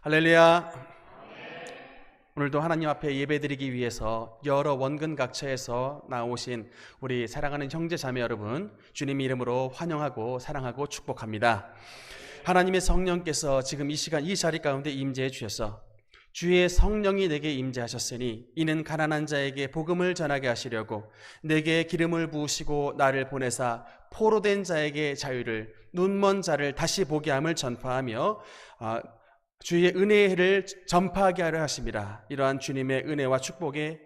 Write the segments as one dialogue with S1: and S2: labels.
S1: 할렐루야. 오늘도 하나님 앞에 예배드리기 위해서 여러 원근 각처에서 나오신 우리 사랑하는 형제 자매 여러분, 주님 이름으로 환영하고 사랑하고 축복합니다. 하나님의 성령께서 지금 이 시간 이 자리 가운데 임재해 주셔서 주의 성령이 내게 임재하셨으니 이는 가난한 자에게 복음을 전하게 하시려고 내게 기름을 부으시고 나를 보내사 포로된 자에게 자유를, 눈먼 자를 다시 보게 함을 전파하며 주의 은혜를 전파하게 하려 하십니다. 이러한 주님의 은혜와 축복의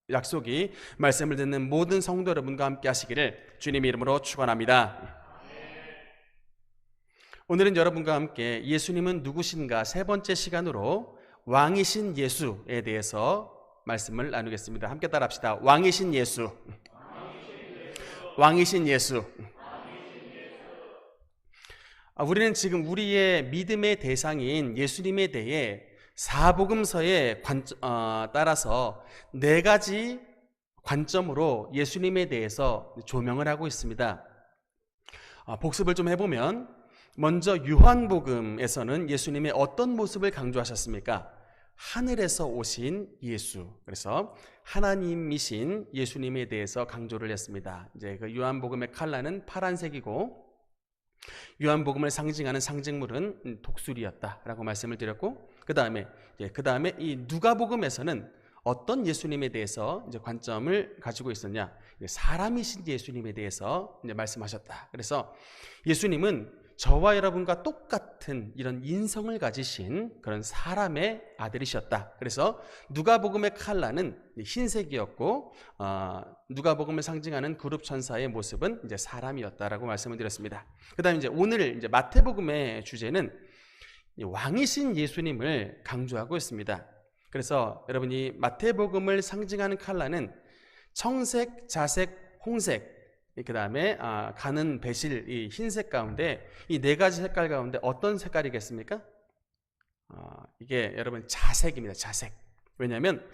S1: 약속이 말씀을 듣는 모든 성도 여러분과 함께 하시기를 주님의 이름으로 축원합니다. 오늘은 여러분과 함께 예수님은 누구신가 세 번째 시간으로 왕이신 예수에 대해서 말씀을 나누겠습니다. 함께 따라합시다. 왕이신 예수. 왕이신 예수. 우리는 지금 우리의 믿음의 대상인 예수님에 대해 사복음서에 따라서 네 가지 관점으로 예수님에 대해서 조명을 하고 있습니다. 복습을 좀 해보면 먼저 요한복음에서는 예수님의 어떤 모습을 강조하셨습니까? 하늘에서 오신 예수. 그래서 하나님이신 예수님에 대해서 강조를 했습니다. 이제 그 요한복음의 컬러는 파란색이고 요한복음을 상징하는 상징물은 독수리였다라고 말씀을 드렸고, 그 다음에 이 누가복음에서는 어떤 예수님에 대해서 이제 관점을 가지고 있었냐? 사람이신 예수님에 대해서 이제 말씀하셨다. 그래서 예수님은 저와 여러분과 똑같은 이런 인성을 가지신 그런 사람의 아들이셨다. 그래서 누가복음의 컬러는 흰색이었고, 누가복음을 상징하는 그룹 천사의 모습은 이제 사람이었다라고 말씀을 드렸습니다. 그다음에 이제 오늘 이제 마태복음의 주제는 왕이신 예수님을 강조하고 있습니다. 그래서 여러분이 마태복음을 상징하는 컬러는 청색, 자색, 홍색, 그 다음에 가는 배실 이 흰색 가운데 이 네 가지 색깔 가운데 어떤 색깔이겠습니까? 이게 여러분 자색입니다. 자색. 왜냐하면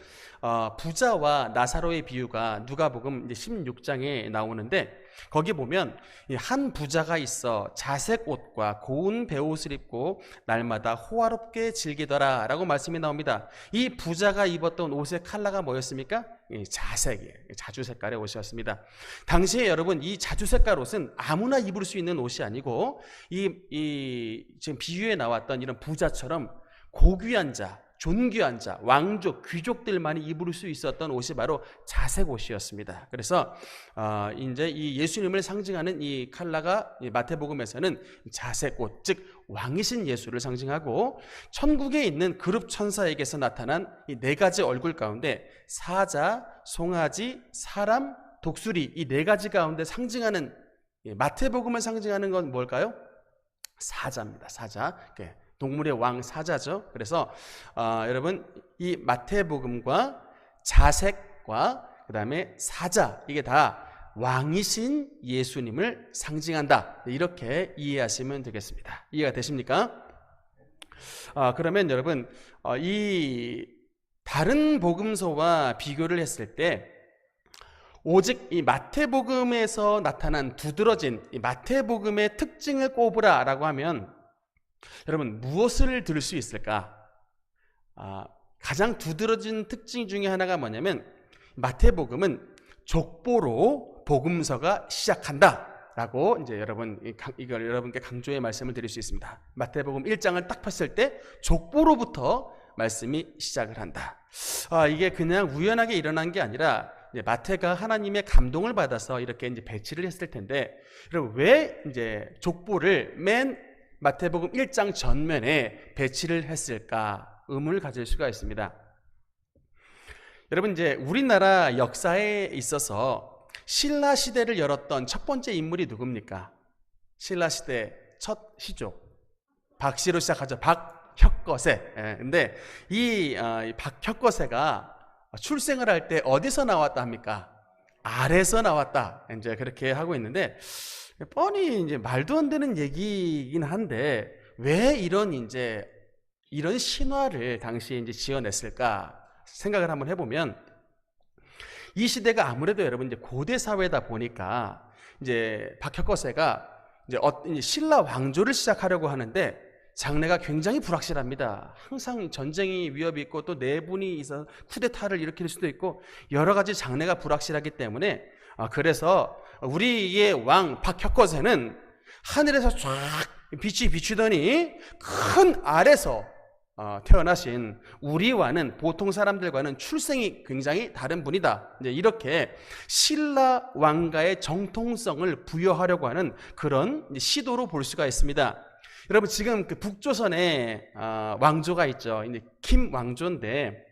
S1: 부자와 나사로의 비유가 누가복음 16장에 나오는데, 거기 보면 한 부자가 있어 자색 옷과 고운 베옷을 입고 날마다 호화롭게 즐기더라 라고 말씀이 나옵니다. 이 부자가 입었던 옷의 컬러가 뭐였습니까? 자색이에요. 자주 색깔의 옷이었습니다. 당시에 여러분 이 자주 색깔 옷은 아무나 입을 수 있는 옷이 아니고 지금 비유에 나왔던 이런 부자처럼 고귀한 자, 존귀한 자, 왕족, 귀족들만이 입을 수 있었던 옷이 바로 자색 옷이었습니다. 그래서 이제 이 예수님을 상징하는 이 컬러가 마태복음에서는 자색 옷, 즉 왕이신 예수를 상징하고, 천국에 있는 그룹 천사에게서 나타난 이 네 가지 얼굴 가운데 사자, 송아지, 사람, 독수리, 이 네 가지 가운데 상징하는, 마태복음을 상징하는 건 뭘까요? 사자입니다. 사자. 동물의 왕 사자죠. 그래서 여러분 이 마태복음과 자색과 그 다음에 사자, 이게 다 왕이신 예수님을 상징한다, 이렇게 이해하시면 되겠습니다. 이해가 되십니까? 그러면 여러분 이 다른 복음서와 비교를 했을 때 오직 이 마태복음에서 나타난 두드러진 이 마태복음의 특징을 꼽으라 라고 하면 여러분 무엇을 들을 수 있을까? 가장 두드러진 특징 중에 하나가 뭐냐면 마태복음은 족보로 복음서가 시작한다 라고 이제 이걸 여러분께 강조의 말씀을 드릴 수 있습니다. 마태복음 1장을 딱 폈을 때 족보로부터 말씀이 시작을 한다. 이게 그냥 우연하게 일어난 게 아니라 마태가 하나님의 감동을 받아서 이렇게 이제 배치를 했을 텐데, 여러분 왜 이제 족보를 맨 마태복음 1장 전면에 배치를 했을까? 의문을 가질 수가 있습니다. 여러분 이제 우리나라 역사에 있어서 신라 시대를 열었던 첫 번째 인물이 누굽니까? 신라 시대 첫 시족 박씨로 시작하죠. 박혁거세. 근데 이 박혁거세가 출생을 할 때 어디서 나왔다 합니까? 알에서 나왔다. 이제 그렇게 하고 있는데, 뻔히 이제 말도 안 되는 얘기이긴 한데 왜 이런 신화를 당시에 이제 지어냈을까 생각을 한번 해보면, 이 시대가 아무래도 여러분 이제 고대 사회다 보니까 이제 박혁거세가 이제 신라 왕조를 시작하려고 하는데 장래가 굉장히 불확실합니다. 항상 전쟁이 위협이 있고 또 내분이 있어 쿠데타를 일으킬 수도 있고 여러 가지 장래가 불확실하기 때문에 그래서 우리의 왕 박혁거세는 하늘에서 쫙 빛이 비추더니 큰 알에서 태어나신 우리와는 보통 사람들과는 출생이 굉장히 다른 분이다. 이제 이렇게 신라 왕가의 정통성을 부여하려고 하는 그런 시도로 볼 수가 있습니다. 여러분 지금 그 북조선에 왕조가 있죠. 이제 김 왕조인데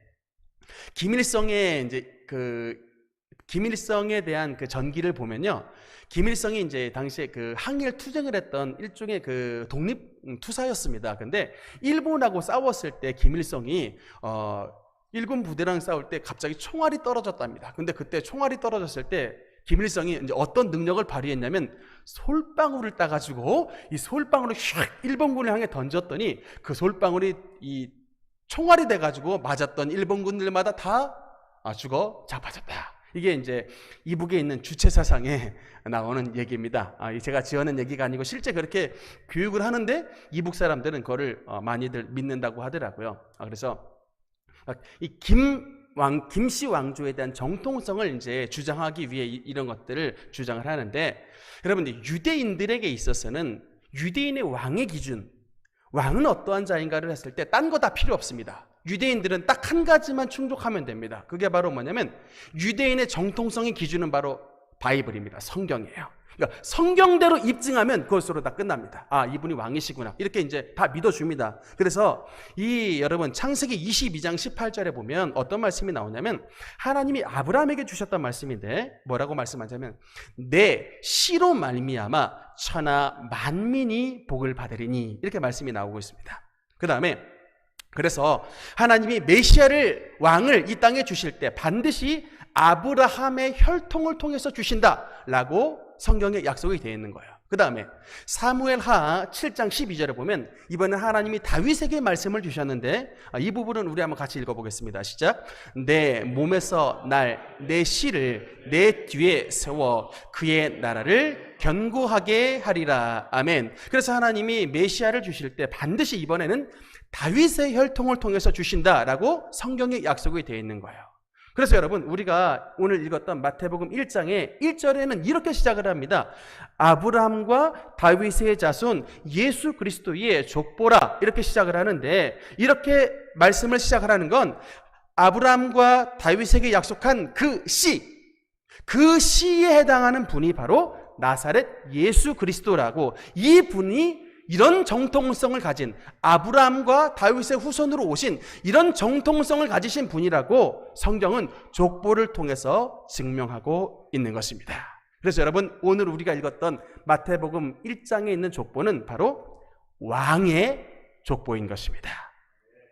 S1: 김일성의 이제 김일성에 대한 그 전기를 보면요. 김일성이 이제 당시에 그 항일 투쟁을 했던 일종의 그 독립 투사였습니다. 근데 일본하고 싸웠을 때 김일성이 일군 부대랑 싸울 때 갑자기 총알이 떨어졌답니다. 근데 그때 총알이 떨어졌을 때 김일성이 이제 어떤 능력을 발휘했냐면 솔방울을 따가지고 이 솔방울을 휙 일본군을 향해 던졌더니 그 솔방울이 이 총알이 돼가지고 맞았던 일본군들마다 다 죽어 자빠졌다. 이게 이제 이북에 있는 주체사상에 나오는 얘기입니다. 제가 지어낸 얘기가 아니고 실제 그렇게 교육을 하는데 이북 사람들은 그거를 많이들 믿는다고 하더라고요. 그래서 이 김씨 왕조에 대한 정통성을 이제 주장하기 위해 이런 것들을 주장을 하는데, 여러분 유대인들에게 있어서는 유대인의 왕의 기준, 왕은 어떠한 자인가를 했을 때 딴 거 다 필요 없습니다. 유대인들은 딱 한 가지만 충족하면 됩니다. 그게 바로 뭐냐면 유대인의 정통성의 기준은 바로 바이블입니다. 성경이에요. 그러니까 성경대로 입증하면 그것으로 다 끝납니다. 이분이 왕이시구나. 이렇게 이제 다 믿어줍니다. 그래서 여러분 창세기 22장 18절에 보면 어떤 말씀이 나오냐면 하나님이 아브라함에게 주셨던 말씀인데 뭐라고 말씀하냐면 내 씨로 말미암아 천하 만민이 복을 받으리니, 이렇게 말씀이 나오고 있습니다. 그 다음에 그래서 하나님이 메시아를 왕을 이 땅에 주실 때 반드시 아브라함의 혈통을 통해서 주신다라고 성경에 약속이 되어 있는 거예요. 그 다음에 사무엘하 7장 12절에 보면 이번에 하나님이 다윗에게 말씀을 주셨는데 이 부분은 우리 한번 같이 읽어보겠습니다. 시작. 내 몸에서 내 씨를 내 뒤에 세워 그의 나라를 견고하게 하리라. 아멘. 그래서 하나님이 메시아를 주실 때 반드시 이번에는 다윗의 혈통을 통해서 주신다라고 성경에 약속이 되어 있는 거예요. 그래서 여러분 우리가 오늘 읽었던 마태복음 1장의 1절에는 이렇게 시작을 합니다. 아브라함과 다윗의 자손 예수 그리스도의 족보라, 이렇게 시작을 하는데, 이렇게 말씀을 시작하라는 건 아브라함과 다윗에게 약속한 그 씨에 해당하는 분이 바로 나사렛 예수 그리스도라고, 이 분이 이런 정통성을 가진 아브라함과 다윗의 후손으로 오신 이런 정통성을 가지신 분이라고 성경은 족보를 통해서 증명하고 있는 것입니다. 그래서 여러분 오늘 우리가 읽었던 마태복음 1장에 있는 족보는 바로 왕의 족보인 것입니다.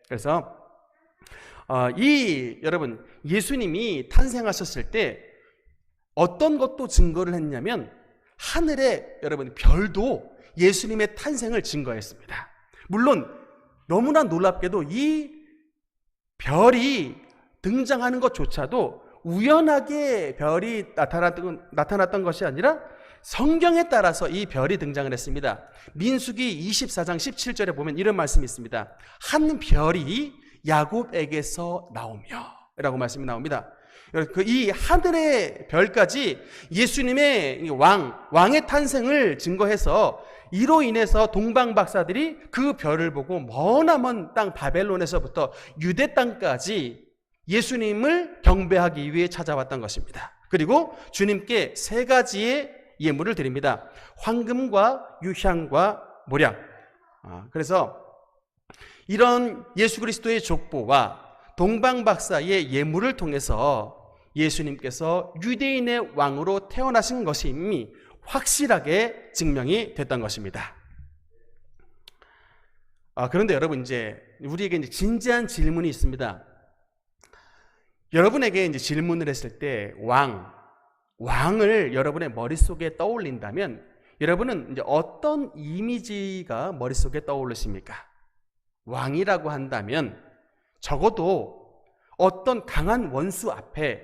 S1: 그래서 여러분 예수님이 탄생하셨을 때 어떤 것도 증거를 했냐면 하늘에 여러분 별도 예수님의 탄생을 증거했습니다. 물론 너무나 놀랍게도 이 별이 등장하는 것조차도 우연하게 별이 나타났던 것이 아니라 성경에 따라서 이 별이 등장을 했습니다. 민수기 24장 17절에 보면 이런 말씀이 있습니다. 한 별이 야곱에게서 나오며 라고 말씀이 나옵니다. 이 하늘의 별까지 예수님의 왕의 탄생을 증거해서 이로 인해서 동방 박사들이 그 별을 보고 머나먼 땅 바벨론에서부터 유대 땅까지 예수님을 경배하기 위해 찾아왔던 것입니다. 그리고 주님께 세 가지의 예물을 드립니다. 황금과 유향과 모략. 그래서 이런 예수 그리스도의 족보와 동방 박사의 예물을 통해서 예수님께서 유대인의 왕으로 태어나신 것이 이미 확실하게 증명이 됐던 것입니다. 그런데 여러분 이제 우리에게 이제 진지한 질문이 있습니다. 여러분에게 이제 질문을 했을 때 왕을 여러분의 머릿속에 떠올린다면 여러분은 이제 어떤 이미지가 머릿속에 떠오르십니까? 왕이라고 한다면 적어도 어떤 강한 원수 앞에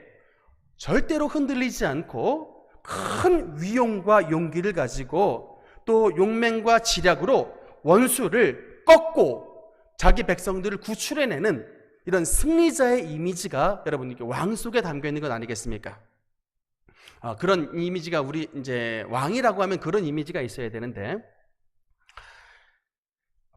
S1: 절대로 흔들리지 않고 큰 위용과 용기를 가지고 또 용맹과 지략으로 원수를 꺾고 자기 백성들을 구출해내는 이런 승리자의 이미지가 여러분 이렇게 왕 속에 담겨 있는 것 아니겠습니까? 그런 이미지가 우리 이제 왕이라고 하면 그런 이미지가 있어야 되는데,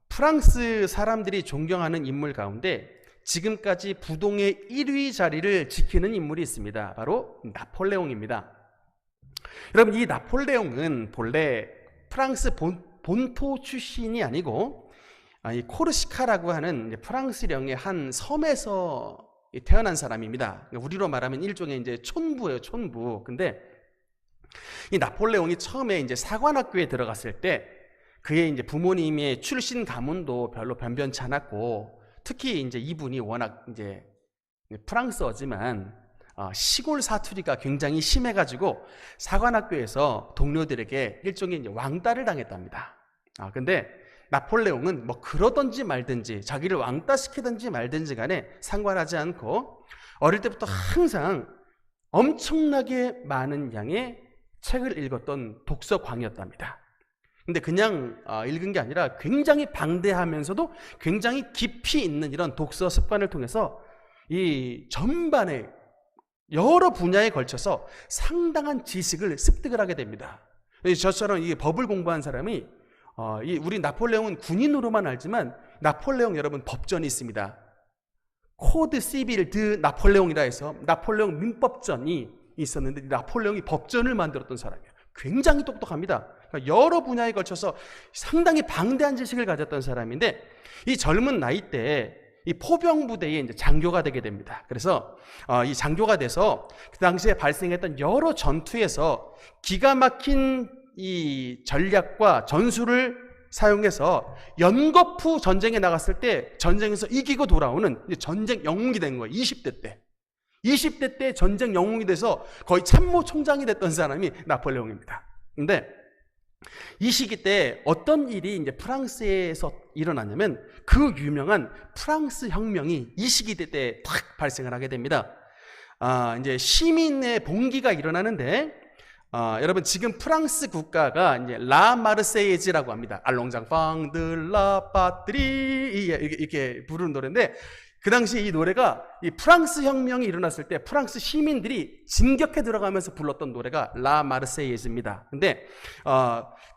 S1: 프랑스 사람들이 존경하는 인물 가운데 지금까지 부동의 1위 자리를 지키는 인물이 있습니다. 바로 나폴레옹입니다. 여러분, 이 나폴레옹은 본래 프랑스 본토 출신이 아니고 이 코르시카라고 하는 프랑스령의 한 섬에서 태어난 사람입니다. 우리로 말하면 일종의 이제 촌부예요, 촌부. 근데 이 나폴레옹이 처음에 이제 사관학교에 들어갔을 때 그의 이제 부모님의 출신 가문도 별로 변변치 않았고, 특히 이제 이분이 워낙 이제 프랑스어지만 시골 사투리가 굉장히 심해가지고 사관학교에서 동료들에게 일종의 이제 왕따를 당했답니다. 근데 나폴레옹은 뭐 그러든지 말든지 자기를 왕따시키든지 말든지 간에 상관하지 않고 어릴 때부터 항상 엄청나게 많은 양의 책을 읽었던 독서광이었답니다. 근데 그냥 읽은 게 아니라 굉장히 방대하면서도 굉장히 깊이 있는 이런 독서 습관을 통해서 이 전반에 여러 분야에 걸쳐서 상당한 지식을 습득을 하게 됩니다. 저처럼 이 법을 공부한 사람이 우리 나폴레옹은 군인으로만 알지만 나폴레옹 여러분 법전이 있습니다. 코드 시빌 드 나폴레옹이라 해서 나폴레옹 민법전이 있었는데 나폴레옹이 법전을 만들었던 사람이에요. 굉장히 똑똑합니다. 그러니까 여러 분야에 걸쳐서 상당히 방대한 지식을 가졌던 사람인데 이 젊은 나이 때 이 포병부대의 이제 장교가 되게 됩니다. 그래서 이 장교가 돼서 그 당시에 발생했던 여러 전투에서 기가 막힌 이 전략과 전술을 사용해서 연거푸 전쟁에 나갔을 때 전쟁에서 이기고 돌아오는 전쟁 영웅이 된 거예요. 20대 때. 20대 때 전쟁 영웅이 돼서 거의 참모총장이 됐던 사람이 나폴레옹입니다. 근데 이 시기 때 어떤 일이 이제 프랑스에서 일어나냐면 그 유명한 프랑스 혁명이 이 시기 때 탁 발생을 하게 됩니다. 이제 시민의 봉기가 일어나는데 여러분 지금 프랑스 국가가 이제 라 마르세이즈라고 합니다. 알롱장 팡들라 파트리 이렇게 부르는 노래인데 그 당시 이 노래가 이 프랑스 혁명이 일어났을 때 프랑스 시민들이 진격해 들어가면서 불렀던 노래가 라 마르세이즈입니다. 근데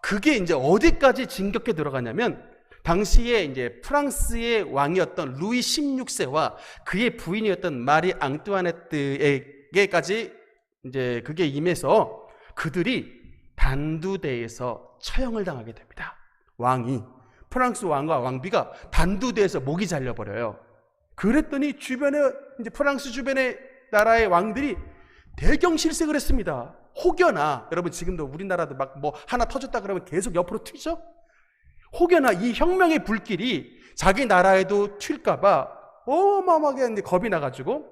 S1: 그게 이제 어디까지 진격해 들어가냐면 당시에 이제 프랑스의 왕이었던 루이 16세와 그의 부인이었던 마리 앙뚜아네트에게까지 이제 그게 임해서 그들이 단두대에서 처형을 당하게 됩니다. 프랑스 왕과 왕비가 단두대에서 목이 잘려버려요. 그랬더니 주변에 이제 프랑스 주변의 나라의 왕들이 대경실색을 했습니다. 혹여나 여러분 지금도 우리나라도 막 뭐 하나 터졌다 그러면 계속 옆으로 튀죠? 혹여나 이 혁명의 불길이 자기 나라에도 튈까봐 어마어마하게 이제 겁이 나가지고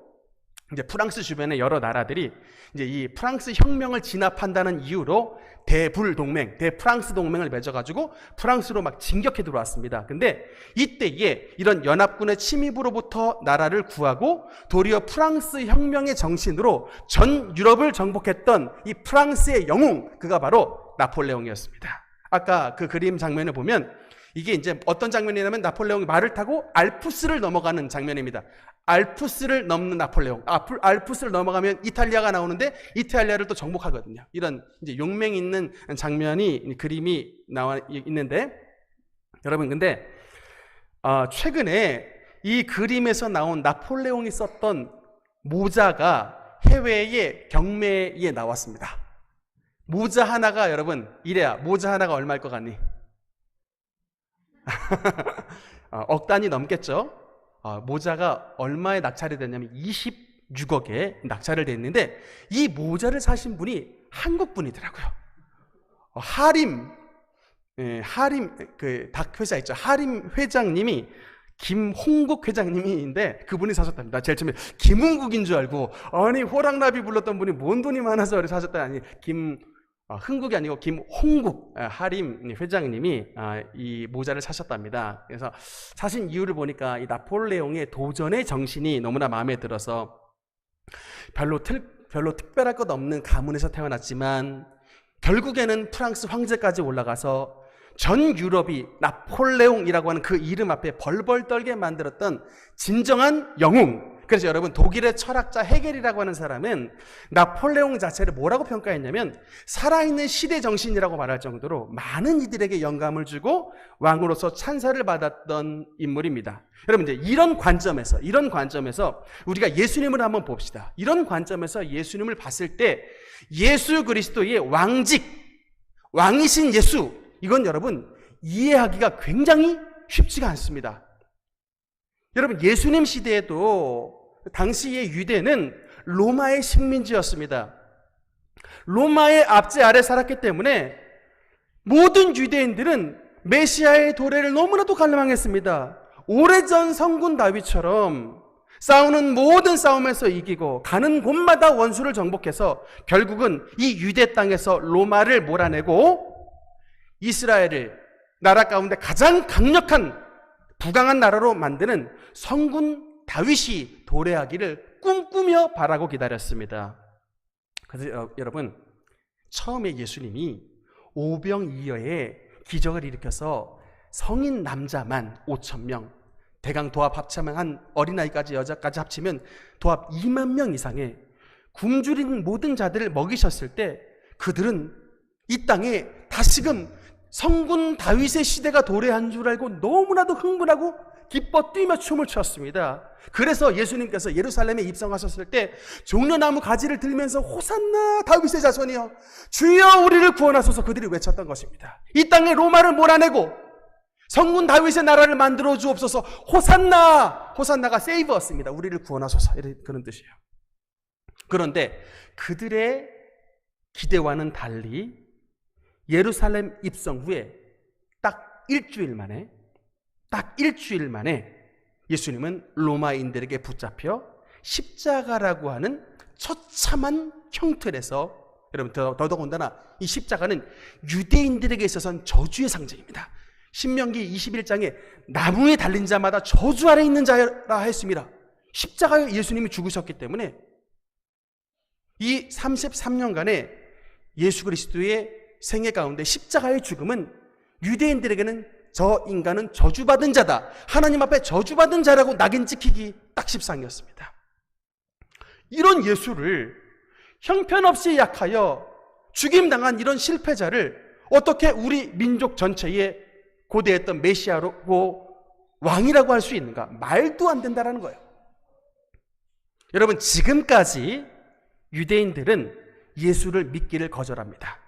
S1: 이제 프랑스 주변의 여러 나라들이 이제 이 프랑스 혁명을 진압한다는 이유로 대불동맹, 대프랑스 동맹을 맺어가지고 프랑스로 막 진격해 들어왔습니다. 근데 이때에 이런 연합군의 침입으로부터 나라를 구하고 도리어 프랑스 혁명의 정신으로 전 유럽을 정복했던 이 프랑스의 영웅, 그가 바로 나폴레옹이었습니다. 아까 그 그림 장면을 보면 이게 이제 어떤 장면이냐면 나폴레옹이 말을 타고 알프스를 넘어가는 장면입니다. 알프스를 넘는 나폴레옹. 알프스를 넘어가면 이탈리아가 나오는데 이탈리아를 또 정복하거든요. 이런 이제 용맹 있는 장면이 그림이 나와 있는데 여러분 근데 최근에 이 그림에서 나온 나폴레옹이 썼던 모자가 해외의 경매에 나왔습니다. 모자 하나가 여러분 이래야 모자 하나가 얼마일 것 같니? 억 단위 넘겠죠? 모자가 얼마에 낙찰이 됐냐면 26억에 낙찰을 됐는데 이 모자를 사신 분이 한국 분이더라고요. 하림 그 닭회사 있죠. 하림 회장님이 김홍국 회장님인데 그분이 사셨답니다. 제일 처음에 김홍국인 줄 알고 아니 호랑나비 불렀던 분이 뭔 돈이 많아서 사셨다니 흥국이 아니고 김홍국 하림 회장님이 이 모자를 사셨답니다. 그래서 사신 이유를 보니까 이 나폴레옹의 도전의 정신이 너무나 마음에 들어서 별로 특별할 것 없는 가문에서 태어났지만 결국에는 프랑스 황제까지 올라가서 전 유럽이 나폴레옹이라고 하는 그 이름 앞에 벌벌 떨게 만들었던 진정한 영웅. 그래서 여러분, 독일의 철학자 헤겔이라고 하는 사람은 나폴레옹 자체를 뭐라고 평가했냐면 살아있는 시대 정신이라고 말할 정도로 많은 이들에게 영감을 주고 왕으로서 찬사를 받았던 인물입니다. 여러분, 이제 이런 관점에서 우리가 예수님을 한번 봅시다. 이런 관점에서 예수님을 봤을 때 예수 그리스도의 왕이신 예수, 이건 여러분 이해하기가 굉장히 쉽지가 않습니다. 여러분, 예수님 시대에도 당시의 유대는 로마의 식민지였습니다. 로마의 압제 아래 살았기 때문에 모든 유대인들은 메시아의 도래를 너무나도 갈망했습니다. 오래전 성군 다윗처럼 싸우는 모든 싸움에서 이기고 가는 곳마다 원수를 정복해서 결국은 이 유대 땅에서 로마를 몰아내고 이스라엘을 나라 가운데 가장 강력한 부강한 나라로 만드는 성군 다윗이 도래하기를 꿈꾸며 바라고 기다렸습니다. 그래서 여러분, 처음에 예수님이 오병이어의 기적을 일으켜서 성인 남자만 5,000명, 대강 도합 합치면 한 어린아이까지 여자까지 합치면 도합 2만 명 이상의 굶주린 모든 자들을 먹이셨을 때 그들은 이 땅에 다시금 성군 다윗의 시대가 도래한 줄 알고 너무나도 흥분하고 기뻐 뛰며 춤을 췄습니다. 그래서 예수님께서 예루살렘에 입성하셨을 때 종려나무 가지를 들면서 호산나 다윗의 자손이여 주여 우리를 구원하소서 그들이 외쳤던 것입니다. 이 땅에 로마를 몰아내고 성군 다윗의 나라를 만들어 주옵소서. 호산나가 세이버였습니다. 우리를 구원하소서, 그런 뜻이에요. 그런데 그들의 기대와는 달리 예루살렘 입성 후에 딱 일주일 만에 예수님은 로마인들에게 붙잡혀 십자가라고 하는 처참한 형틀에서, 여러분 더더군다나 이 십자가는 유대인들에게 있어서는 저주의 상징입니다. 신명기 21장에 나무에 달린 자마다 저주 아래 있는 자라 했습니다. 십자가에 예수님이 죽으셨기 때문에 이 33년간의 예수 그리스도의 생애 가운데 십자가의 죽음은 유대인들에게는 저 인간은 저주받은 자다, 하나님 앞에 저주받은 자라고 낙인 찍히기 딱 십상이었습니다. 이런 예수를 형편없이 약하여 죽임당한 이런 실패자를 어떻게 우리 민족 전체에 고대했던 메시아로 왕이라고 할 수 있는가? 말도 안 된다라는 거예요. 여러분, 지금까지 유대인들은 예수를 믿기를 거절합니다.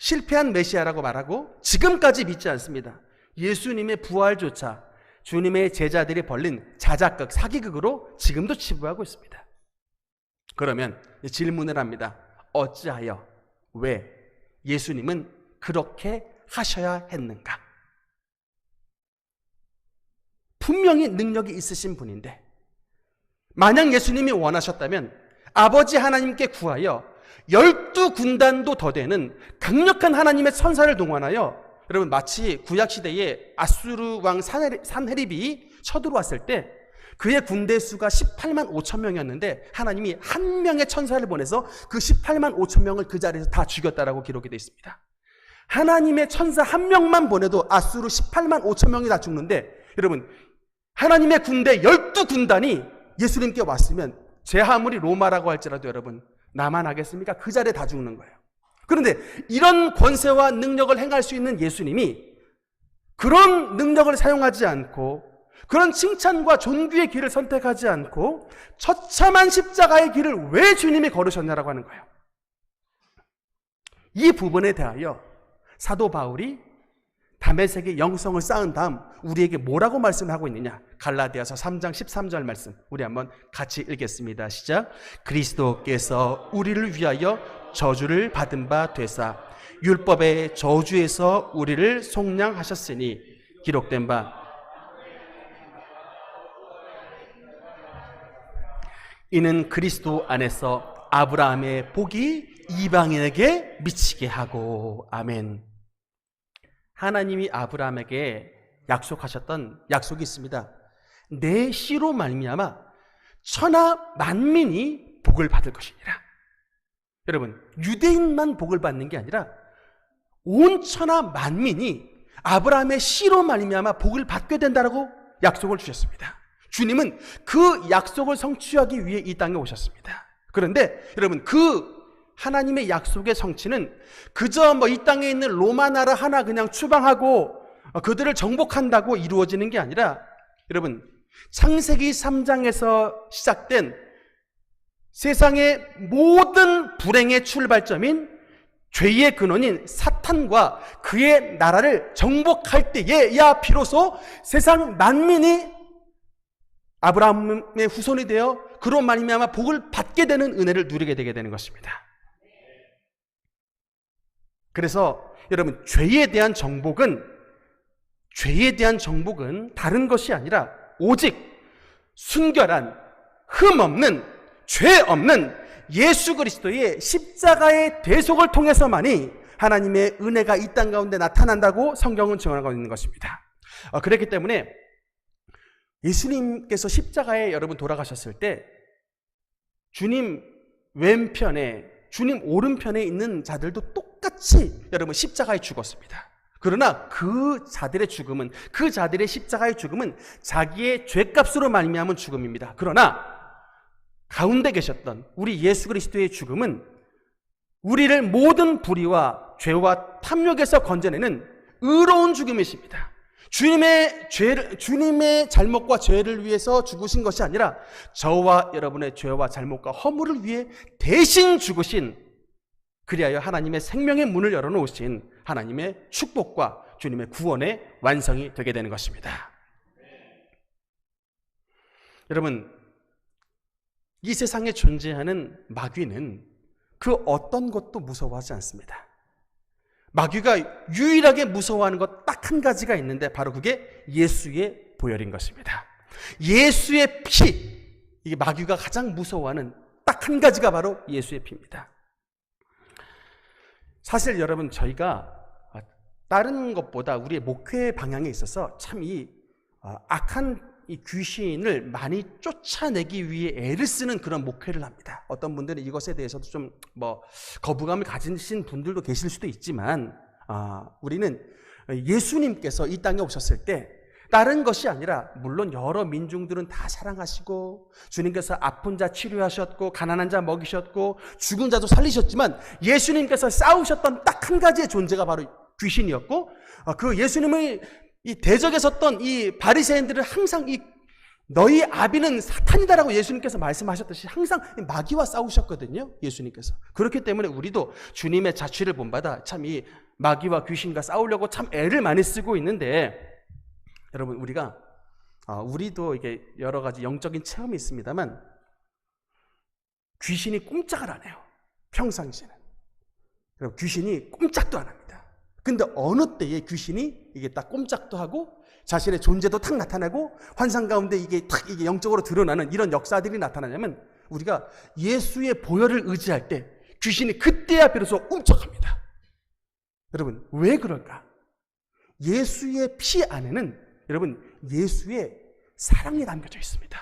S1: 실패한 메시아라고 말하고 지금까지 믿지 않습니다. 예수님의 부활조차 주님의 제자들이 벌린 자작극, 사기극으로 지금도 치부하고 있습니다. 그러면 질문을 합니다. 어찌하여, 왜 예수님은 그렇게 하셔야 했는가? 분명히 능력이 있으신 분인데 만약 예수님이 원하셨다면 아버지 하나님께 구하여 12군단도 더 되는 강력한 하나님의 천사를 동원하여, 여러분 마치 구약시대에 아수르 왕 산헤립이 쳐들어왔을 때 그의 군대 수가 18만 5천 명이었는데 하나님이 한 명의 천사를 보내서 그 18만 5천 명을 그 자리에서 다 죽였다라고 기록이 되어 있습니다. 하나님의 천사 한 명만 보내도 아수르 18만 5천 명이 다 죽는데, 여러분 하나님의 군대 12군단이 예수님께 왔으면 제 아무리 로마라고 할지라도 여러분 나만 하겠습니까? 그 자리에 다 죽는 거예요. 그런데 이런 권세와 능력을 행할 수 있는 예수님이 그런 능력을 사용하지 않고 그런 칭찬과 존귀의 길을 선택하지 않고 처참한 십자가의 길을 왜 주님이 걸으셨냐라고 하는 거예요. 이 부분에 대하여 사도 바울이 다메섹의 영성을 쌓은 다음 우리에게 뭐라고 말씀을 하고 있느냐? 갈라디아서 3장 13절 말씀 우리 한번 같이 읽겠습니다. 시작. 그리스도께서 우리를 위하여 저주를 받은 바 되사 율법의 저주에서 우리를 속량하셨으니 기록된 바 이는 그리스도 안에서 아브라함의 복이 이방인에게 미치게 하고. 아멘. 하나님이 아브라함에게 약속하셨던 약속이 있습니다. 내 씨로 말미암아 천하 만민이 복을 받을 것이니라. 여러분, 유대인만 복을 받는 게 아니라 온 천하 만민이 아브라함의 씨로 말미암아 복을 받게 된다라고 약속을 주셨습니다. 주님은 그 약속을 성취하기 위해 이 땅에 오셨습니다. 그런데 여러분, 그 하나님의 약속의 성취는 그저 이 땅에 있는 로마 나라 하나 그냥 추방하고 그들을 정복한다고 이루어지는 게 아니라, 여러분, 창세기 3장에서 시작된 세상의 모든 불행의 출발점인 죄의 근원인 사탄과 그의 나라를 정복할 때에야 비로소 세상 만민이 아브라함의 후손이 되어 그로 말미암아 복을 받게 되는 은혜를 누리게 되게 되는 것입니다. 그래서 여러분, 죄에 대한 정복은 다른 것이 아니라 오직 순결한, 흠 없는, 죄 없는 예수 그리스도의 십자가의 대속을 통해서만이 하나님의 은혜가 이 땅 가운데 나타난다고 성경은 증언하고 있는 것입니다. 그렇기 때문에 예수님께서 십자가에 여러분 돌아가셨을 때 주님 왼편에, 주님 오른편에 있는 자들도 똑같이 여러분 십자가에 죽었습니다. 그러나 그 자들의 죽음은, 그 자들의 십자가의 죽음은 자기의 죄값으로 말미암은 죽음입니다. 그러나 가운데 계셨던 우리 예수 그리스도의 죽음은 우리를 모든 불의와 죄와 탐욕에서 건져내는 의로운 죽음이십니다. 주님의 잘못과 죄를 위해서 죽으신 것이 아니라 저와 여러분의 죄와 잘못과 허물을 위해 대신 죽으신, 그리하여 하나님의 생명의 문을 열어놓으신 하나님의 축복과 주님의 구원의 완성이 되게 되는 것입니다. 여러분, 이 세상에 존재하는 마귀는 그 어떤 것도 무서워하지 않습니다. 마귀가 유일하게 무서워하는 것 딱 한 가지가 있는데 바로 그게 예수의 보혈인 것입니다. 예수의 피, 이게 마귀가 가장 무서워하는 딱 한 가지가 바로 예수의 피입니다. 사실 여러분, 저희가 다른 것보다 우리의 목회 방향에 있어서 참 악한 이 귀신을 많이 쫓아내기 위해 애를 쓰는 그런 목회를 합니다. 어떤 분들은 이것에 대해서도 좀 거부감을 가지신 분들도 계실 수도 있지만, 우리는 예수님께서 이 땅에 오셨을 때 다른 것이 아니라, 물론 여러 민중들은 다 사랑하시고 주님께서 아픈 자 치료하셨고 가난한 자 먹이셨고 죽은 자도 살리셨지만, 예수님께서 싸우셨던 딱 한 가지의 존재가 바로 귀신이었고, 그 예수님을 이 대적에 섰던 이 바리새인들을 항상 너희 아비는 사탄이다라고 예수님께서 말씀하셨듯이 항상 마귀와 싸우셨거든요, 예수님께서. 그렇기 때문에 우리도 주님의 자취를 본받아 참 이 마귀와 귀신과 싸우려고 참 애를 많이 쓰고 있는데, 여러분, 우리도 이게 여러 가지 영적인 체험이 있습니다만 귀신이 꼼짝을 안 해요, 평상시에는. 여러분, 귀신이 꼼짝도 안 합니다. 근데 어느 때에 귀신이 이게 딱 꼼짝도 하고 자신의 존재도 탁 나타나고 환상 가운데 이게 영적으로 드러나는 이런 역사들이 나타나냐면, 우리가 예수의 보혈을 의지할 때 귀신이 그때야 비로소 움쩍합니다. 여러분, 왜 그럴까? 예수의 피 안에는 여러분 예수의 사랑이 담겨져 있습니다.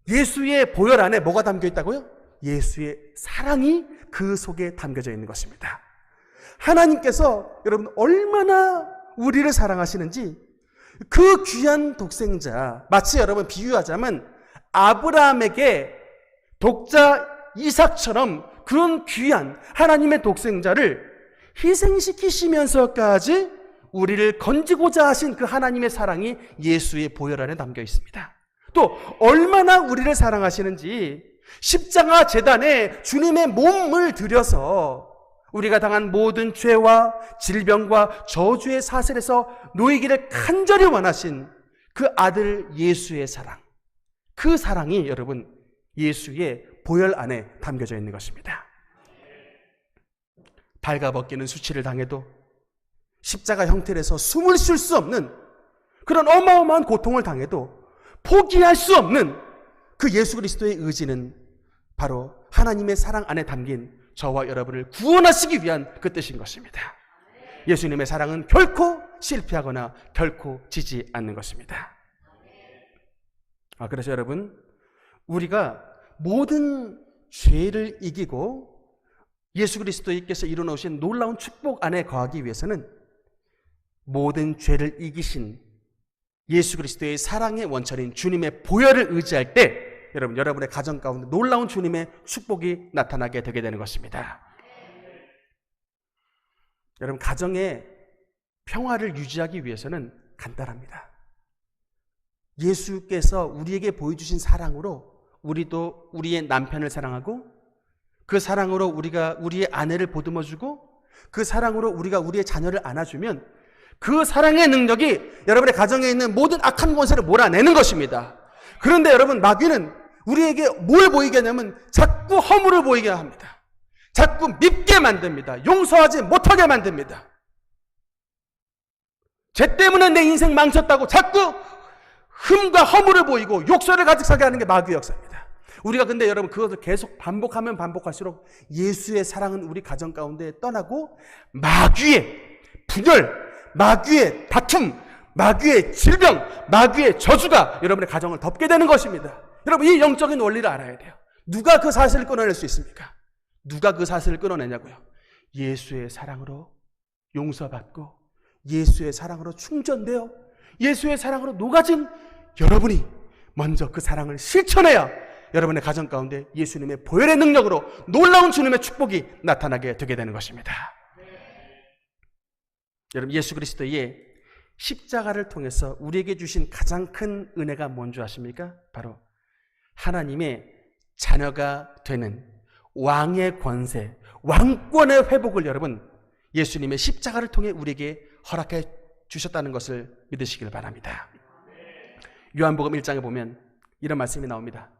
S1: 예수의 보혈 안에 뭐가 담겨 있다고요? 예수의 사랑이 그 속에 담겨져 있는 것입니다. 하나님께서 여러분 얼마나 우리를 사랑하시는지, 그 귀한 독생자, 마치 여러분 비유하자면 아브라함에게 독자 이삭처럼 그런 귀한 하나님의 독생자를 희생시키시면서까지 우리를 건지고자 하신 그 하나님의 사랑이 예수의 보혈 안에 담겨 있습니다. 또 얼마나 우리를 사랑하시는지 십자가 제단에 주님의 몸을 들여서 우리가 당한 모든 죄와 질병과 저주의 사슬에서 놓이기를 간절히 원하신 그 아들 예수의 사랑, 그 사랑이 여러분 예수의 보혈 안에 담겨져 있는 것입니다. 발가벗기는 수치를 당해도, 십자가 형태에서 숨을 쉴 수 없는 그런 어마어마한 고통을 당해도 포기할 수 없는 그 예수 그리스도의 의지는 바로 하나님의 사랑 안에 담긴 저와 여러분을 구원하시기 위한 그 뜻인 것입니다. 예수님의 사랑은 결코 실패하거나 결코 지지 않는 것입니다. 그래서 여러분, 우리가 모든 죄를 이기고 예수 그리스도께서 이루어놓으신 놀라운 축복 안에 거하기 위해서는 모든 죄를 이기신 예수 그리스도의 사랑의 원천인 주님의 보혈을 의지할 때 여러분의 가정 가운데 놀라운 주님의 축복이 나타나게 되게 되는 것입니다. 여러분, 가정의 평화를 유지하기 위해서는 간단합니다. 예수께서 우리에게 보여주신 사랑으로 우리도 우리의 남편을 사랑하고, 그 사랑으로 우리가 우리의 아내를 보듬어주고, 그 사랑으로 우리가 우리의 자녀를 안아주면 그 사랑의 능력이 여러분의 가정에 있는 모든 악한 권세를 몰아내는 것입니다. 그런데 여러분, 마귀는 우리에게 뭘 보이게 하냐면 자꾸 허물을 보이게 합니다. 자꾸 밉게 만듭니다. 용서하지 못하게 만듭니다. 죄 때문에 내 인생 망쳤다고 자꾸 흠과 허물을 보이고 욕설을 가득하게 하는 게 마귀의 역사입니다. 우리가 근데 여러분, 그것을 계속 반복하면 반복할수록 예수의 사랑은 우리 가정 가운데 떠나고 마귀의 분열, 마귀의 다툼, 마귀의 질병, 마귀의 저주가 여러분의 가정을 덮게 되는 것입니다. 여러분, 이 영적인 원리를 알아야 돼요. 누가 그 사슬을 끊어낼 수 있습니까? 누가 그 사슬을 끊어내냐고요? 예수의 사랑으로 용서받고 예수의 사랑으로 충전되어 예수의 사랑으로 녹아진 여러분이 먼저 그 사랑을 실천해야 여러분의 가정 가운데 예수님의 보혈의 능력으로 놀라운 주님의 축복이 나타나게 되게 되는 것입니다. 여러분, 예수 그리스도의 십자가를 통해서 우리에게 주신 가장 큰 은혜가 뭔지 아십니까? 바로 하나님의 자녀가 되는 왕의 권세, 왕권의 회복을 여러분, 예수님의 십자가를 통해 우리에게 허락해 주셨다는 것을 믿으시길 바랍니다. 요한복음 1장에 보면 이런 말씀이 나옵니다.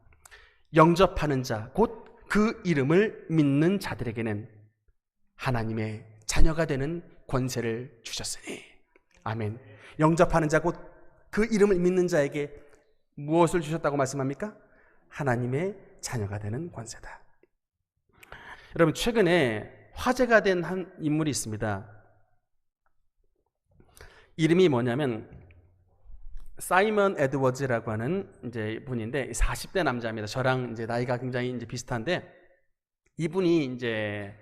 S1: 영접하는 자, 곧 그 이름을 믿는 자들에게는 하나님의 자녀가 되는 권세를 주셨으니. 아멘. 영접하는 자, 곧 그 이름을 믿는 자에게 무엇을 주셨다고 말씀합니까? 하나님의 자녀가 되는 권세다. 여러분, 최근에 화제가 된 한 인물이 있습니다. 이름이 뭐냐면 사이먼 에드워즈라고 하는 이제 분인데 40대 남자입니다. 저랑 이제 나이가 굉장히 이제 비슷한데, 이분이 이제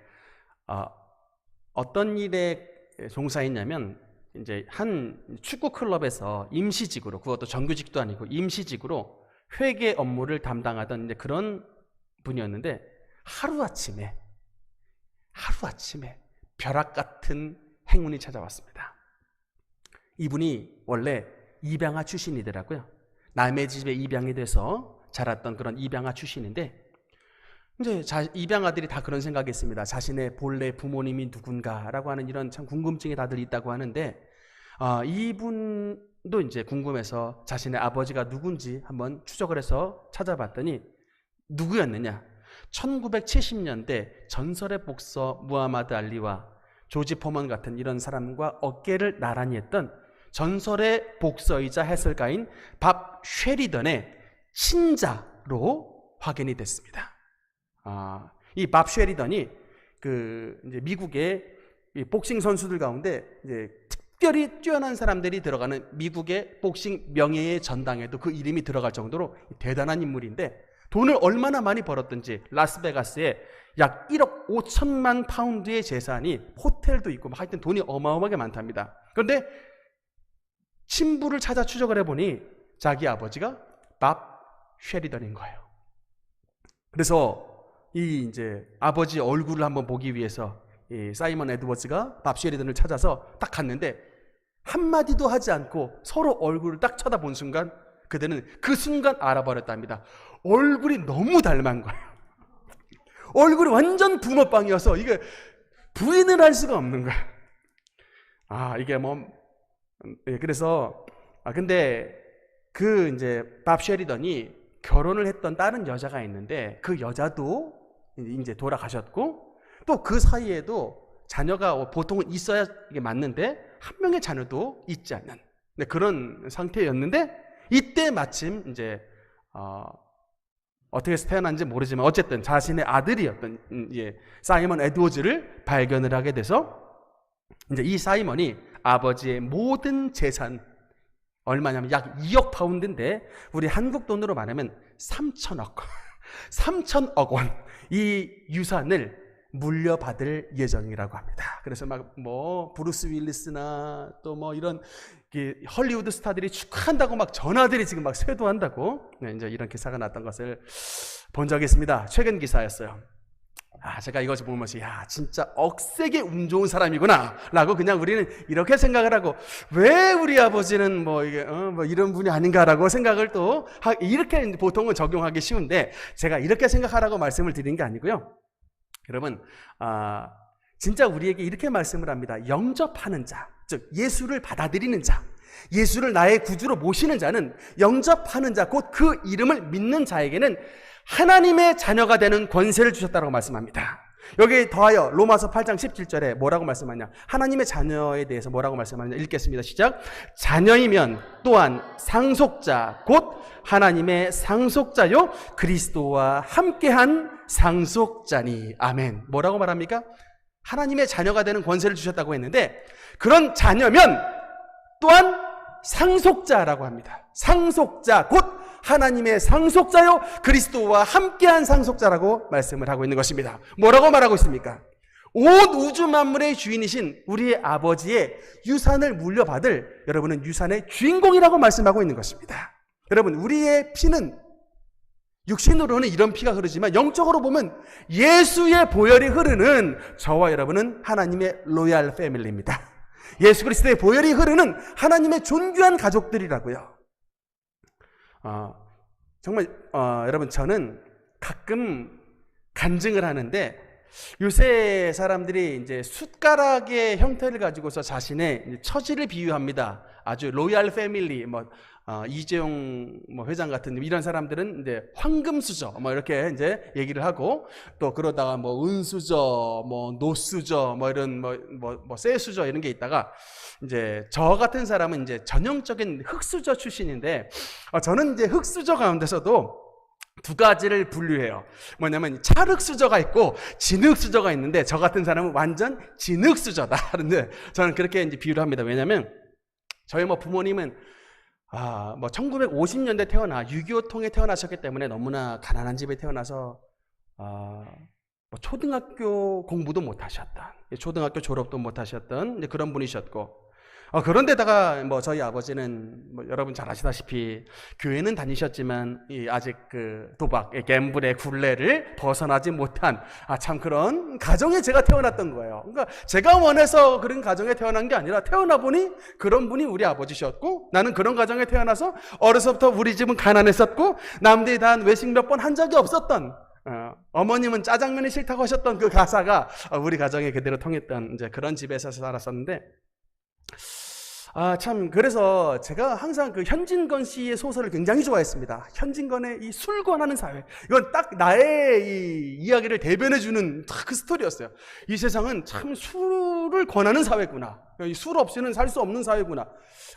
S1: 어떤 일에 종사했냐면 이제 한 축구 클럽에서 임시직으로, 그것도 정규직도 아니고 임시직으로 회계 업무를 담당하던 이제 그런 분이었는데, 하루아침에 벼락 같은 행운이 찾아왔습니다. 이분이 원래 입양아 출신이더라고요. 남의 집에 입양이 돼서 자랐던 그런 입양아 출신인데, 이제 입양아들이 다 그런 생각이 있습니다. 자신의 본래 부모님이 누군가라고 하는 이런 참 궁금증이 다들 있다고 하는데, 이분도 이제 궁금해서 자신의 아버지가 누군지 한번 추적을 해서 찾아봤더니 누구였느냐? 1970년대 전설의 복서 무하마드 알리와 조지 포먼 같은 이런 사람과 어깨를 나란히 했던 전설의 복서이자 해설가인 밥 쉐리던의 친자로 확인이 됐습니다. 이 밥 쉐리던이 이제 미국의 복싱 선수들 가운데 이제 특별히 뛰어난 사람들이 들어가는 미국의 복싱 명예의 전당에도 그 이름이 들어갈 정도로 대단한 인물인데, 돈을 얼마나 많이 벌었든지 라스베가스에 약 1억 5천만 파운드의 재산이, 호텔도 있고 하여튼 돈이 어마어마하게 많답니다. 그런데 친부를 찾아 추적을 해보니 자기 아버지가 밥 쉐리던인 거예요. 그래서 이 이제 아버지 얼굴을 한번 보기 위해서 이 사이먼 에드워즈가 밥 쉐리던을 찾아서 딱 갔는데 한마디도 하지 않고 서로 얼굴을 딱 쳐다본 순간 그들은 그 순간 알아버렸답니다. 얼굴이 너무 닮은 거예요. 얼굴이 완전 붕어빵이어서 이게 부인을 할 수가 없는 거예요. 이게 그래서 근데 그 이제 밥 쉐리던이 결혼을 했던 다른 여자가 있는데 그 여자도 이제 돌아가셨고, 또 그 사이에도 자녀가 보통은 있어야 이게 맞는데 한 명의 자녀도 있지 않는 그런 상태였는데, 이때 마침 이제 어떻게 해서 태어난지 모르지만 어쨌든 자신의 아들이었던 사이먼 에드워즈를 발견을 하게 돼서 이제 이 사이먼이 아버지의 모든 재산, 얼마냐면 약 2억 파운드인데 우리 한국 돈으로 말하면 3천억 원, 이 유산을 물려받을 예정이라고 합니다. 그래서 막 뭐 브루스 윌리스나 또 뭐 이런 헐리우드 스타들이 축하한다고 막 전화들이 지금 막 쇄도한다고 이제 이런 기사가 났던 것을 본 적이 있습니다. 최근 기사였어요. 제가 이것을 보면서 진짜 억세게 운 좋은 사람이구나 라고 그냥 우리는 이렇게 생각을 하고, 왜 우리 아버지는 뭐 이게 뭐 이런 분이 아닌가라고 생각을 또 이렇게 보통은 적용하기 쉬운데, 제가 이렇게 생각하라고 말씀을 드리는 게 아니고요. 여러분, 진짜 우리에게 이렇게 말씀을 합니다. 영접하는 자, 즉 예수를 받아들이는 자, 예수를 나의 구주로 모시는 자는, 영접하는 자, 곧 그 이름을 믿는 자에게는 하나님의 자녀가 되는 권세를 주셨다고 말씀합니다. 여기 더하여 로마서 8장 17절에 뭐라고 말씀하냐, 하나님의 자녀에 대해서 뭐라고 말씀하냐, 읽겠습니다. 시작. 자녀이면 또한 상속자, 곧 하나님의 상속자요 그리스도와 함께한 상속자니. 아멘. 뭐라고 말합니까? 하나님의 자녀가 되는 권세를 주셨다고 했는데, 그런 자녀면 또한 상속자라고 합니다. 상속자, 곧 하나님의 상속자요 그리스도와 함께한 상속자라고 말씀을 하고 있는 것입니다. 뭐라고 말하고 있습니까? 온 우주 만물의 주인이신 우리의 아버지의 유산을 물려받을, 여러분은 유산의 주인공이라고 말씀하고 있는 것입니다. 여러분, 우리의 피는 육신으로는 이런 피가 흐르지만 영적으로 보면 예수의 보혈이 흐르는 저와 여러분은 하나님의 로얄 패밀리입니다. 예수 그리스도의 보혈이 흐르는 하나님의 존귀한 가족들이라고요. 정말 여러분, 저는 가끔 간증을 하는데, 요새 사람들이 이제 숟가락의 형태를 가지고서 자신의 처지를 비유합니다. 아주 로얄 패밀리, 이재용 회장 같은 이런 사람들은 이제 황금수저 이렇게 이제 얘기를 하고, 또 그러다가 은수저, 노수저, 이런 쇠수저 이런 게 있다가, 이제 저 같은 사람은 이제 전형적인 흙수저 출신인데, 저는 이제 흙수저 가운데서도 두 가지를 분류해요. 뭐냐면 찰흙수저가 있고 진흙수저가 있는데, 저 같은 사람은 완전 진흙수저다. 그런데 저는 그렇게 이제 비유를 합니다. 왜냐면 저희 부모님은 1950년대 태어나 6.25 통에 태어나셨기 때문에 너무나 가난한 집에 태어나서 초등학교 공부도 못 하셨던, 초등학교 졸업도 못 하셨던 그런 분이셨고, 그런데다가 저희 아버지는 여러분 잘 아시다시피 교회는 다니셨지만 아직 그 도박, 갬블의 굴레를 벗어나지 못한 참 그런 가정에 제가 태어났던 거예요. 그러니까 제가 원해서 그런 가정에 태어난 게 아니라 태어나 보니 그런 분이 우리 아버지셨고, 나는 그런 가정에 태어나서 어려서부터 우리 집은 가난했었고 남들이 다 외식 몇 번 한 적이 없었던, 어머님은 짜장면이 싫다고 하셨던 그 가사가 우리 가정에 그대로 통했던 이제 그런 집에서 살았었는데, 참 그래서 제가 항상 그 현진건 씨의 소설을 굉장히 좋아했습니다. 현진건의 이 술 권하는 사회, 이건 딱 나의 이 이야기를 대변해주는 그 스토리였어요. 이 세상은 참 술을 권하는 사회구나, 술 없이는 살 수 없는 사회구나.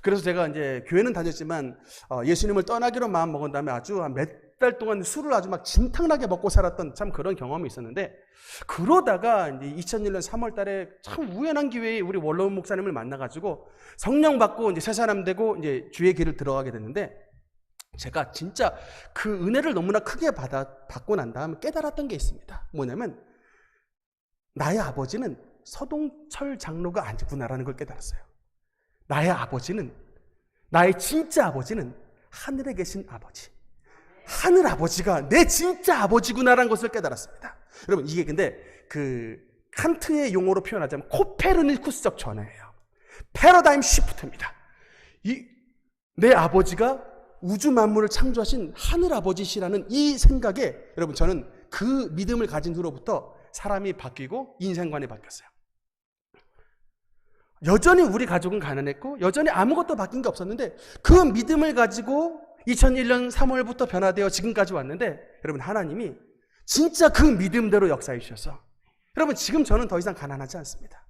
S1: 그래서 제가 이제 교회는 다녔지만 예수님을 떠나기로 마음 먹은 다음에 아주 몇 달 동안 술을 아주 막 진탕나게 먹고 살았던 참 그런 경험이 있었는데, 그러다가 이제 2001년 3월 달에 참 우연한 기회에 우리 원로원 목사님을 만나가지고 성령 받고 이제 새 사람 되고 이제 주의 길을 들어가게 됐는데, 제가 진짜 그 은혜를 너무나 크게 받고 난 다음에 깨달았던 게 있습니다. 뭐냐면 나의 아버지는 서동철 장로가 아니구나라는 걸 깨달았어요. 나의 아버지는, 나의 진짜 아버지는 하늘에 계신 아버지, 하늘 아버지가 내 진짜 아버지구나라는 것을 깨달았습니다. 여러분, 이게 근데 그 칸트의 용어로 표현하자면 코페르니쿠스적 전환이에요. 패러다임 시프트입니다. 내 아버지가 우주 만물을 창조하신 하늘 아버지시라는 이 생각에, 여러분, 저는 그 믿음을 가진 후로부터 사람이 바뀌고 인생관이 바뀌었어요. 여전히 우리 가족은 가난했고 여전히 아무것도 바뀐 게 없었는데, 그 믿음을 가지고 2001년 3월부터 변화되어 지금까지 왔는데, 여러분, 하나님이 진짜 그 믿음대로 역사해 주셔서, 여러분, 지금 저는 더 이상 가난하지 않습니다.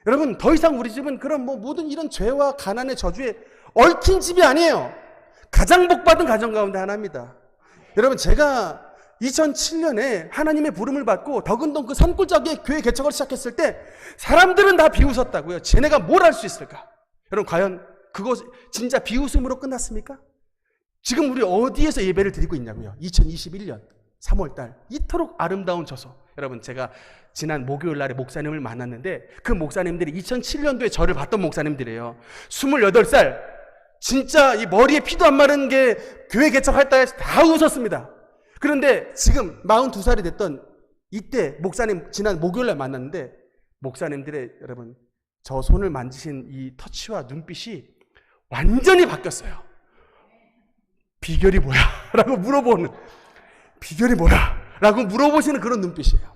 S1: 여러분, 더 이상 우리 집은 그런 모든 이런 죄와 가난의 저주에 얽힌 집이 아니에요. 가장 복받은 가정 가운데 하나입니다. 여러분, 제가 2007년에 하나님의 부름을 받고 덕은동 그 산골짜기에 교회 개척을 시작했을 때 사람들은 다 비웃었다고요. 쟤네가 뭘 할 수 있을까? 여러분, 과연 그것 진짜 비웃음으로 끝났습니까? 지금 우리 어디에서 예배를 드리고 있냐고요? 2021년 3월달 이토록 아름다운 저소. 여러분, 제가 지난 목요일 날에 목사님을 만났는데 그 목사님들이 2007년도에 저를 봤던 목사님들이에요. 28살, 진짜 이 머리에 피도 안 마른 게 교회 개척할 때 다 웃었습니다. 그런데 지금 42살이 됐던 이때 목사님 지난 목요일 날 만났는데 목사님들의 여러분 저 손을 만지신 이 터치와 눈빛이 완전히 바뀌었어요. 비결이 뭐야? 라고 물어보는, 비결이 뭐야? 라고 물어보시는 그런 눈빛이에요.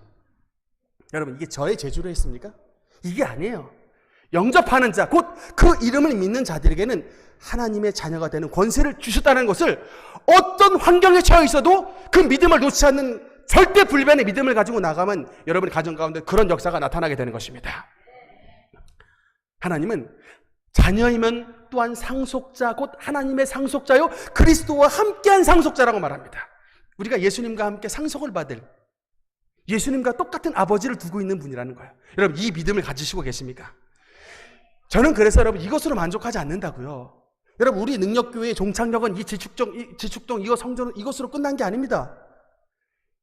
S1: 여러분, 이게 저의 재주로 했습니까? 이게 아니에요. 영접하는 자, 곧 그 이름을 믿는 자들에게는 하나님의 자녀가 되는 권세를 주셨다는 것을 어떤 환경에 처해 있어도 그 믿음을 놓지 않는 절대 불변의 믿음을 가지고 나가면 여러분의 가정 가운데 그런 역사가 나타나게 되는 것입니다. 하나님은 자녀이면 또한 상속자, 곧 하나님의 상속자요 그리스도와 함께한 상속자라고 말합니다. 우리가 예수님과 함께 상속을 받을, 예수님과 똑같은 아버지를 두고 있는 분이라는 거예요. 여러분, 이 믿음을 가지시고 계십니까? 저는 그래서 여러분 이것으로 만족하지 않는다고요. 여러분, 우리 능력교회의 종착역은 이 지축동 이거 성전 이것으로 끝난 게 아닙니다.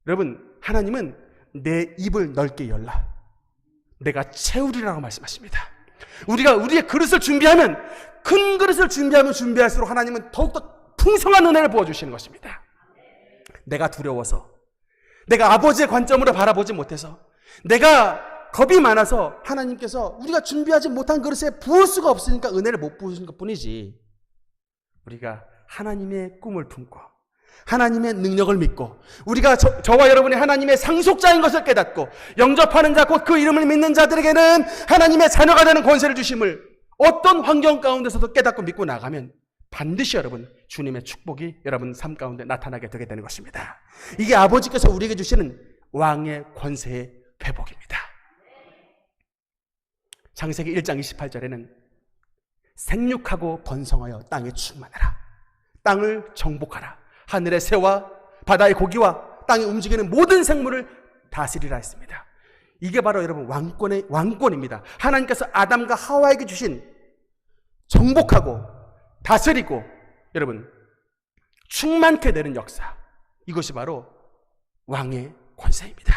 S1: 여러분, 하나님은 내 입을 넓게 열라 내가 채우리라고 말씀하십니다. 우리가 우리의 그릇을 준비하면, 큰 그릇을 준비할수록 하나님은 더욱더 풍성한 은혜를 부어주시는 것입니다. 내가 두려워서, 내가 아버지의 관점으로 바라보지 못해서, 내가 겁이 많아서 하나님께서 우리가 준비하지 못한 그릇에 부을 수가 없으니까 은혜를 못 부으신 것 뿐이지, 우리가 하나님의 꿈을 품고 하나님의 능력을 믿고 우리가 저와 여러분이 하나님의 상속자인 것을 깨닫고 영접하는 자, 곧 그 이름을 믿는 자들에게는 하나님의 자녀가 되는 권세를 주심을 어떤 환경 가운데서도 깨닫고 믿고 나가면 반드시 여러분 주님의 축복이 여러분 삶 가운데 나타나게 되게 되는 것입니다. 이게 아버지께서 우리에게 주시는 왕의 권세의 회복입니다. 창세기 1장 28절에는 생육하고 번성하여 땅에 충만하라, 땅을 정복하라, 하늘의 새와 바다의 고기와 땅에 움직이는 모든 생물을 다스리라 했습니다. 이게 바로 여러분 왕권입니다. 하나님께서 아담과 하와에게 주신 정복하고 다스리고 여러분 충만케 되는 역사, 이것이 바로 왕의 권세입니다.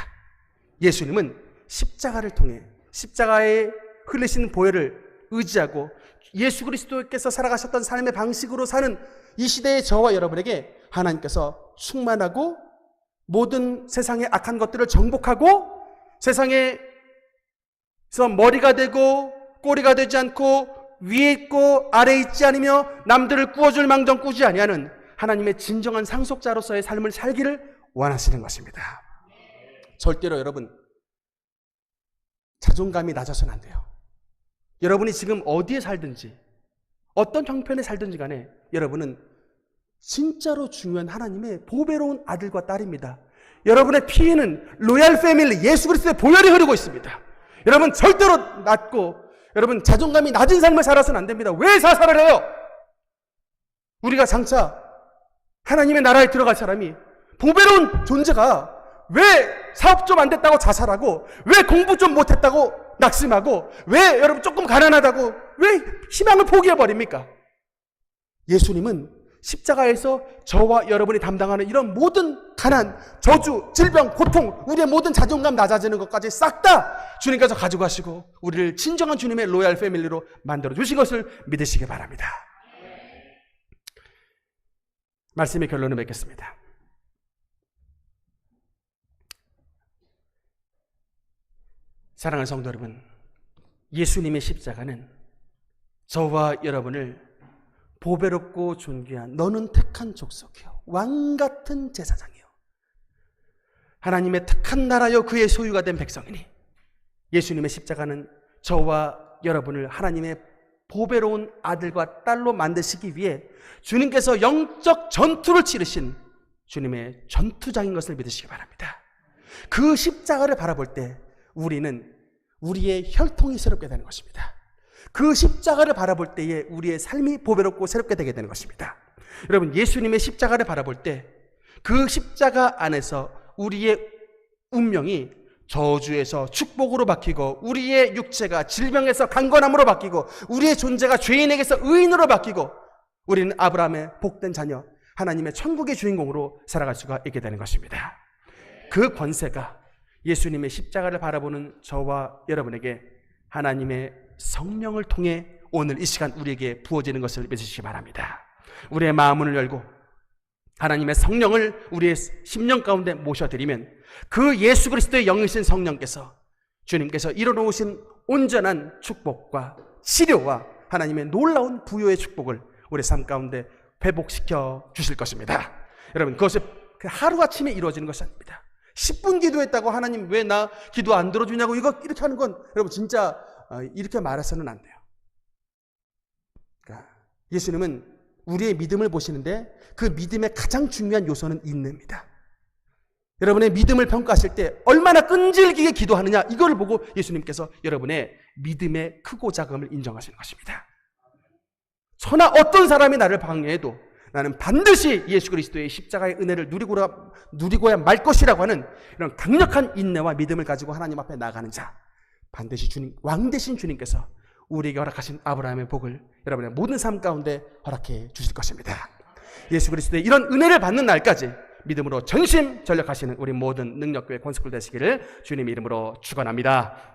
S1: 예수님은 십자가를 통해 십자가에 흘리신 보혈을 의지하고 예수 그리스도께서 살아가셨던 삶의 방식으로 사는 이 시대의 저와 여러분에게 하나님께서 충만하고 모든 세상의 악한 것들을 정복하고 세상에서 머리가 되고 꼬리가 되지 않고 위에 있고 아래에 있지 않으며 남들을 꾸어줄 망정 꾸지 아니하는 하나님의 진정한 상속자로서의 삶을 살기를 원하시는 것입니다. 절대로 여러분 자존감이 낮아서는 안 돼요. 여러분이 지금 어디에 살든지 어떤 형편에 살든지 간에 여러분은 진짜로 중요한 하나님의 보배로운 아들과 딸입니다. 여러분의 피에는 로얄 패밀리 예수 그리스도의 보혈이 흐르고 있습니다. 여러분 절대로 낮고 여러분 자존감이 낮은 삶을 살아서는 안 됩니다. 왜 자살을 해요? 우리가 장차 하나님의 나라에 들어갈 사람이 보배로운 존재가 왜 사업 좀 안 됐다고 자살하고, 왜 공부 좀 못했다고 낙심하고, 왜 여러분 조금 가난하다고 왜 희망을 포기해버립니까? 예수님은 십자가에서 저와 여러분이 담당하는 이런 모든 가난, 저주, 질병, 고통, 우리의 모든 자존감 낮아지는 것까지 싹 다 주님께서 가져가시고 우리를 진정한 주님의 로얄 패밀리로 만들어 주신 것을 믿으시기 바랍니다. 말씀의 결론을 맺겠습니다. 사랑하는 성도 여러분, 예수님의 십자가는 저와 여러분을 보배롭고 존귀한 너는 택한 족속이요 왕같은 제사장이요 하나님의 택한 나라요 그의 소유가 된 백성이니, 예수님의 십자가는 저와 여러분을 하나님의 보배로운 아들과 딸로 만드시기 위해 주님께서 영적 전투를 치르신 주님의 전투장인 것을 믿으시기 바랍니다. 그 십자가를 바라볼 때 우리는 우리의 혈통이 새롭게 되는 것입니다. 그 십자가를 바라볼 때에 우리의 삶이 보배롭고 새롭게 되게 되는 것입니다. 여러분, 예수님의 십자가를 바라볼 때 그 십자가 안에서 우리의 운명이 저주에서 축복으로 바뀌고, 우리의 육체가 질병에서 강건함으로 바뀌고, 우리의 존재가 죄인에게서 의인으로 바뀌고, 우리는 아브라함의 복된 자녀, 하나님의 천국의 주인공으로 살아갈 수가 있게 되는 것입니다. 그 권세가 예수님의 십자가를 바라보는 저와 여러분에게 하나님의 성령을 통해 오늘 이 시간 우리에게 부어지는 것을 믿으시기 바랍니다. 우리의 마음을 열고 하나님의 성령을 우리의 심령 가운데 모셔드리면 그 예수 그리스도의 영이신 성령께서 주님께서 이뤄놓으신 온전한 축복과 치료와 하나님의 놀라운 부요의 축복을 우리 삶 가운데 회복시켜 주실 것입니다. 여러분, 그것이 하루아침에 이루어지는 것이 아닙니다. 10분 기도했다고 하나님 왜 나 기도 안 들어주냐고 이렇게 하는 건 여러분 진짜 이렇게 말해서는 안 돼요. 그러니까 예수님은 우리의 믿음을 보시는데 그 믿음의 가장 중요한 요소는 인내입니다. 여러분의 믿음을 평가하실 때 얼마나 끈질기게 기도하느냐 이걸 보고 예수님께서 여러분의 믿음의 크고 작음을 인정하시는 것입니다. 천하 어떤 사람이 나를 방해해도 나는 반드시 예수 그리스도의 십자가의 은혜를 누리고야 말 것이라고 하는 이런 강력한 인내와 믿음을 가지고 하나님 앞에 나가는 자, 반드시 주님, 왕 되신 주님께서 우리에게 허락하신 아브라함의 복을 여러분의 모든 삶 가운데 허락해 주실 것입니다. 예수 그리스도의 이런 은혜를 받는 날까지 믿음으로 전심전력하시는 우리 모든 능력교회 권속들 되시기를 주님의 이름으로 축원합니다.